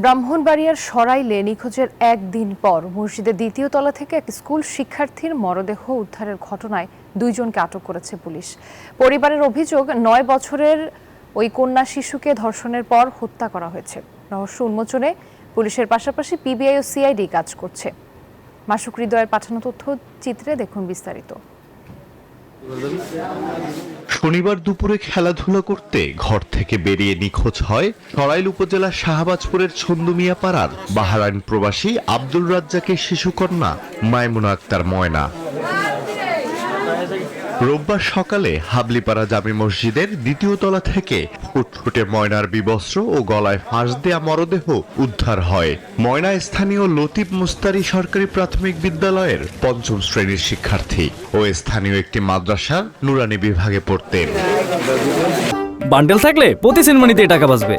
ব্রাহ্মণবাড়িয়ার সরাইলে নিখোঁজের একদিন পর মসজিদের দ্বিতীয় তলা থেকে এক স্কুল শিক্ষার্থীর মরদেহ উদ্ধারের ঘটনায় 2 জনকে আটক করেছে পুলিশ। পরিবারের অভিযোগ 9 বছরের ওই কন্যা শিশুকে ধর্ষণের পর হত্যা করা হয়েছে। রহস্য উন্মোচনে পুলিশের পাশাপাশি পিবিআই ও সিআইডি কাজ করছে। মাসুক হৃদয়ের পাঠানো তথ্য চিত্রে দেখুন বিস্তারিত। শনিবার দুপুরে খেলাধুলা করতে ঘর থেকে বেরিয়ে নিখোঁজ হয় সরাইল উপজেলার শাহবাজপুরের ছন্দুমিয়া পাড়ার বাহরাইন প্রবাসী আব্দুল রাজ্জাকের শিশুকন্যা মাইমুনা আক্তার ময়না। রোববার সকালে হাবলিপাড়া জামে মসজিদের দ্বিতীয় তলা থেকে ফুটফুটে ময়নার বিবস্ত্র ও গলায় ফাঁস দেয়া মরদেহ উদ্ধার হয়। ময়না স্থানীয় লতিফ মুস্তারি সরকারি প্রাথমিক বিদ্যালয়ের 5ম শ্রেণীর শিক্ষার্থী ও স্থানীয় একটি মাদ্রাসার নুরানি বিভাগে পড়তেন। বান্ডেল থাকলে প্রতি সেনমানিতে টাকা বাঁচবে।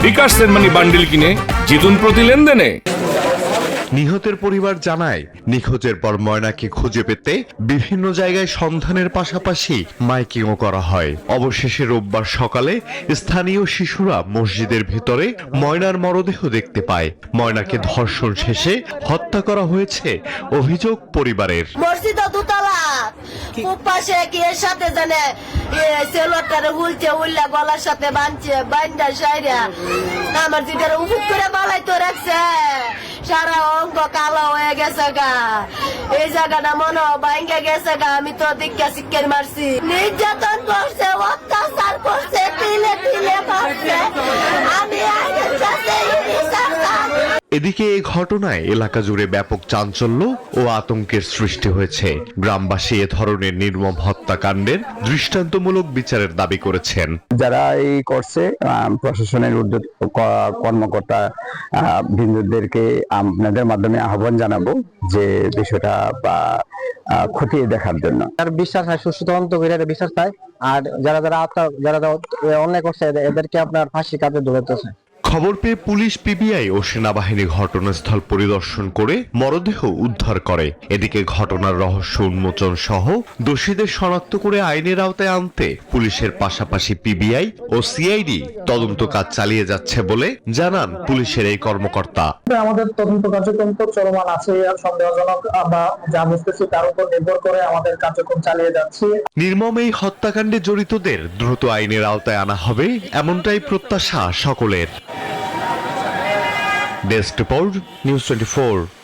বিকাশ সেনমানি বান্ডেল কিনে জিতুন প্রতি লেনদেনে। নিহতের পরিবার জানায়, নিখোঁজের পর ময়নাকে খুঁজে পেতে বিভিন্ন জায়গায় সন্ধানের পাশাপাশি মাইকিংও করা হয়। অবশেষে রোববার সকালে স্থানীয় শিশুরা মসজিদের ভিতরে ময়নার মরদেহ দেখতে পায়। ময়নাকে ধর্ষণ শেষে হত্যা করা হয়েছে অভিযোগ পরিবারের। মসজিদ দুতলা পাশে কি এর সাথে জানে সেলটারে উল্টে উল্লা গলার সাথে বাঁধছে বাইন্দা সাইরা আমার জিটারে উপুক করে বালাই তো রাখছে। সারা অঙ্গ কালো হয়ে গেছে গা, এই জায়গাটা মনে ভাঙ্গে গেছে গা। আমি তো দিকে শিক্ষের মারছি, নির্যাতন করছে, অত্যাচার করছে, তিলে তিলে করছে। আমি আইনের কাছে এদিকে এই ঘটনায় এলাকা জুড়ে ব্যাপক চাঞ্চল্য ও আতঙ্কের সৃষ্টি হয়েছে। গ্রামবাসী এ ধরনের নির্মম হত্যাকাণ্ডের দৃষ্টান্তমূলক বিচারের দাবি করেছেন। যারা এই করছে প্রশাসনের কর্মকর্তা বৃন্দদেরকে আপনাদের মাধ্যমে আহ্বান জানাবো যে বিষয়টা খতিয়ে দেখার জন্য। তার বিশ্বাস হয় সুষ্ঠু তদন্ত করে বিচার চায়, আর যারা অন্যায় করছে এদেরকে আপনার ফাঁসি কাজে ধরেছে। খবর পেয়ে পুলিশ, পিবিআই ও সেনাবাহিনী ঘটনাস্থল পরিদর্শন করে মরদেহ উদ্ধার করে। এদিকে ঘটনার রহস্য উন্মোচন সহ দোষীদের শনাক্ত করে আইনের আওতায় আনতে পুলিশের পাশাপাশি পিবিআই ও সিআইডি তদন্ত কাজ চালিয়ে যাচ্ছে বলে জানান পুলিশের এই কর্মকর্তা। আমাদের তদন্ত কার্যক্রম তো চলমান আছে, সন্দেহজনক আমরা যা বুঝতেছি তার উপর নির্ভর করে আমাদের কার্যক্রম চালিয়ে যাচ্ছি। নির্মম এই হত্যাকাণ্ডে জড়িতদের দ্রুত আইনের আওতায় আনা হবে, এমনটাই প্রত্যাশা সকলের। Desk report, news 24।